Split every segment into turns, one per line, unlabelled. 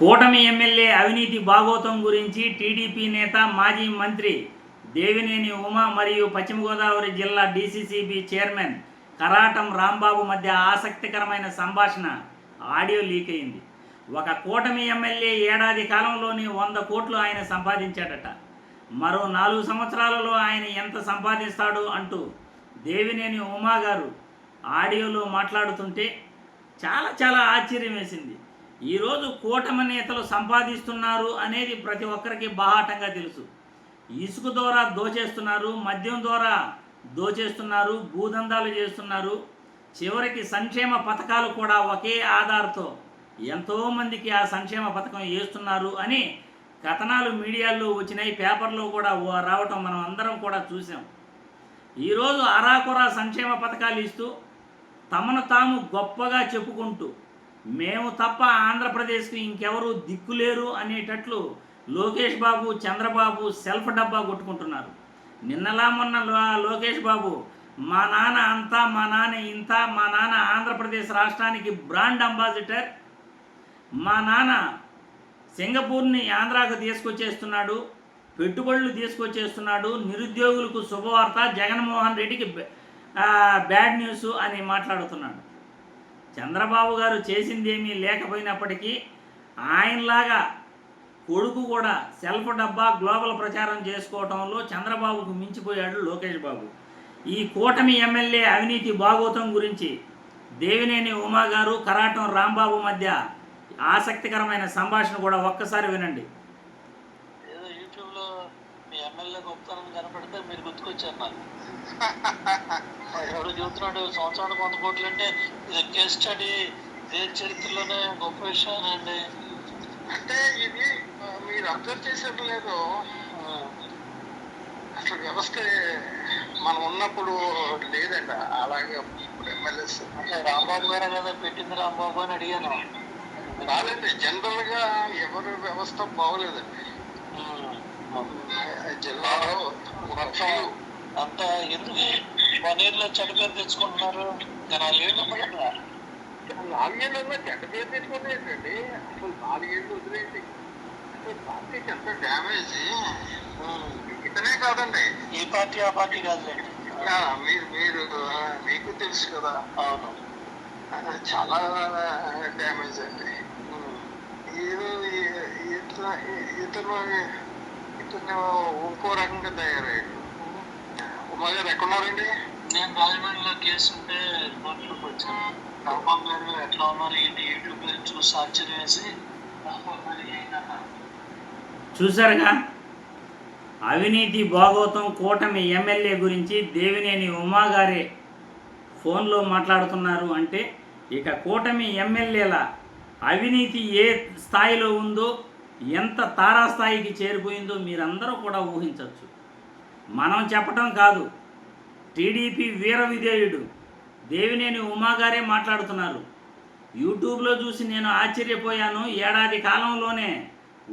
కూటమి ఎమ్మెల్యే అవినీతి భాగోతం గురించి టీడీపీ నేత మాజీ మంత్రి దేవినేని ఉమ మరియు పశ్చిమ గోదావరి జిల్లా డీసీసీబీ చైర్మన్ కరాటం రాంబాబు మధ్య ఆసక్తికరమైన సంభాషణ ఆడియో లీక్ అయింది. ఒక కూటమి ఎమ్మెల్యే ఏడాది కాలంలోనే 100 కోట్లు ఆయన సంపాదించాడట. మరో 4 సంవత్సరాలలో ఆయన ఎంత సంపాదిస్తాడు అంటూ దేవినేని ఉమా గారు ఆడియోలో మాట్లాడుతుంటే చాలా ఆశ్చర్యం వేసింది. ఈరోజు కూటమి నేతలు సంపాదిస్తున్నారు అనేది ప్రతి ఒక్కరికి బాహాటంగా తెలుసు. ఇసుక ద్వారా దోచేస్తున్నారు, మద్యం ద్వారా దోచేస్తున్నారు, భూదందాలు చేస్తున్నారు, చివరికి సంక్షేమ పథకాలు కూడా ఒకే ఆధార్తో ఎంతోమందికి ఆ సంక్షేమ పథకం వేస్తున్నారు అని కథనాలు మీడియాలో వచ్చినాయి, పేపర్లో కూడా రావటం మనం అందరం కూడా చూసాం. ఈరోజు అరాకొరా సంక్షేమ పథకాలు ఇస్తూ తమను తాము గొప్పగా చెప్పుకుంటూ మేము తప్ప ఆంధ్రప్రదేశ్కి ఇంకెవరూ దిక్కులేరు అనేటట్లు లోకేష్ బాబు, చంద్రబాబు సెల్ఫ్ డబ్బా కొట్టుకుంటున్నారు. నిన్నలా మొన్న లోకేష్ బాబు మా నాన్న అంతా, మా నాన్న ఇంత, మా నాన్న ఆంధ్రప్రదేశ్ రాష్ట్రానికి బ్రాండ్ అంబాసిడర్, మా నాన్న సింగపూర్ని ఆంధ్రాకు తీసుకొచ్చేస్తున్నాడు, పెట్టుబడులు తీసుకొచ్చేస్తున్నాడు, నిరుద్యోగులకు శుభవార్త, జగన్మోహన్ రెడ్డికి బ్యాడ్ న్యూస్ అని మాట్లాడుతున్నాడు. చంద్రబాబు గారు చేసిందేమీ లేకపోయినప్పటికీ ఆయనలాగా కొడుకు కూడా సెల్ఫ్ డబ్బా గ్లోబల్ ప్రచారం చేసుకోవడంలో చంద్రబాబుకు మించిపోయాడు లోకేష్ బాబు. ఈ కూటమి ఎమ్మెల్యే అవినీతి భాగోతం గురించి దేవినేని ఉమా గారు కరాటం రాంబాబు మధ్య ఆసక్తికరమైన సంభాషణ కూడా ఒక్కసారి వినండి.
ఏదో యూట్యూబ్లో మీ ఎమ్మెల్యే గొప్పతనం కనపడితే మీరు గుర్తుకొచ్చారు నాకు. ఎవరు చెబుతున్నాడు సంవత్సరానికి 100 కోట్లు అంటే ఇది కేస్ స్టడీ, దేశ చరిత్రలోనే గొప్ప విషయం అండి.
అంటే ఇది మీరు అబ్జర్వ్ చేసేది లేదు, అసలు వ్యవస్థ మనం ఉన్నప్పుడు లేదండి. అలాగే ఇప్పుడు ఎమ్మెల్యేస్
అంటే రాంబాబు గారే కదా పెట్టింది, రాంబాబు అని అడిగాను.
రాదండి, జనరల్ గా ఎవరి వ్యవస్థ బాగోలేదండి. జిల్లాలో
మొత్తం అంతా ఎందుకు 1 yearలో చెడ్డ పేరు తెచ్చుకుంటున్నారు? 4 ఏళ్ళు ఉంది కదా.
4 ఏళ్ళలో చెడ్డ పేరు తెచ్చుకోండి ఏంటండి, అసలు 4 ఏళ్ళు వదిలేండి. అసలు పార్టీకి ఎంత డ్యామేజ్. ఇతనే కాదండి,
ఈ పార్టీ ఆ పార్టీ కాదులేండి.
మీరు మీకు తెలుసు కదా.
అవును,
చాలా డ్యామేజ్ అండి. ఏదో ఇతను ఇంకో రకంగా తయారయ్యాడు. ఉమా గారు ఎక్కడున్నారండి?
నేను రాజమండ్రిలో కేసు ఉంటే రిపోర్ట్లోకి వచ్చాను. రాంబాబు గారు ఎట్లా ఉన్నారు ఏంటి యూట్యూబ్లో చూసి ఆశ్చర్యం వేసి
చూసారుగా అవినీతి భాగోతం కూటమి ఎమ్మెల్యే గురించి దేవినేని ఉమా గారే ఫోన్లో మాట్లాడుతున్నారు. అంటే ఇక కూటమి ఎమ్మెల్యేల అవినీతి ఏ స్థాయిలో ఉందో, ఎంత తారాస్థాయికి చేరిపోయిందో మీరందరూ కూడా ఊహించవచ్చు. మనం చెప్పటం కాదు, టీడీపీ వీర విధేయుడు దేవినేని ఉమా గారే మాట్లాడుతున్నారు. యూట్యూబ్లో చూసి నేను ఆశ్చర్యపోయాను. ఏడాది కాలంలోనే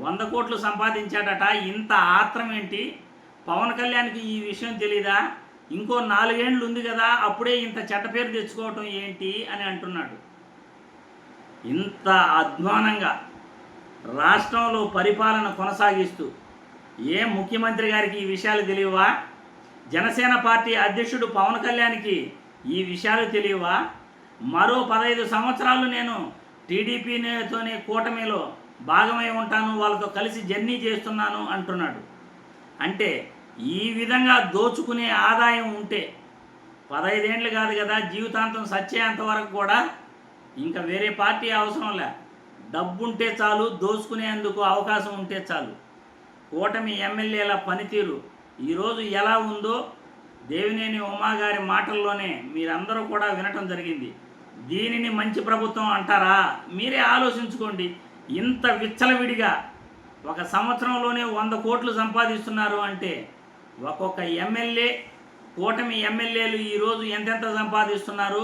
100 కోట్లు సంపాదించాడట. ఇంత ఆత్రం ఏంటి? పవన్ కళ్యాణ్కి ఈ విషయం తెలీదా? ఇంకో 4 ఏళ్ళు ఉంది కదా, అప్పుడే ఇంత చెడ్డ పేరు తెచ్చుకోవటం ఏంటి అని అంటున్నాడు. ఇంత అధ్వానంగా రాష్ట్రంలో పరిపాలన కొనసాగిస్తూ ఏ ముఖ్యమంత్రి గారికి ఈ విషయాలు తెలియవా? జనసేన పార్టీ అధ్యక్షుడు పవన్ కళ్యాణ్కి ఈ విషయాలు తెలియవా? మరో 15 సంవత్సరాలు నేను టీడీపీతోనే కూటమిలో భాగమై ఉంటాను, వాళ్ళతో కలిసి జర్నీ చేస్తున్నాను అంటున్నాడు. అంటే ఈ విధంగా దోచుకునే ఆదాయం ఉంటే 15 ఏళ్ళు కాదు కదా, జీవితాంతం సచ్చేంత వరకు కూడా ఇంకా వేరే పార్టీ అవసరం లే. డబ్బు ఉంటే చాలు, దోచుకునేందుకు అవకాశం ఉంటే చాలు. కూటమి ఎమ్మెల్యేల పనితీరు ఈరోజు ఎలా ఉందో దేవినేని ఉమా గారి మాటల్లోనే మీరందరూ కూడా వినటం జరిగింది. దీనిని మంచి ప్రభుత్వం అంటారా? మీరే ఆలోచించుకోండి. ఇంత విచ్చలవిడిగా ఒక సంవత్సరంలోనే 100 కోట్లు సంపాదిస్తున్నారు అంటే ఒక్కొక్క ఎమ్మెల్యే, కూటమి ఎమ్మెల్యేలు ఈరోజు ఎంతెంత సంపాదిస్తున్నారు?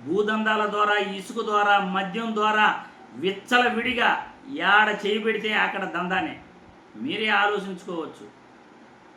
భూదందాల ద్వారా, ఇసుక ద్వారా, మద్యం ద్వారా విచ్చలవిడిగా యాడ చేయి పెడితే అక్కడ దందానే. మీరే ఆలోచించుకోవచ్చు.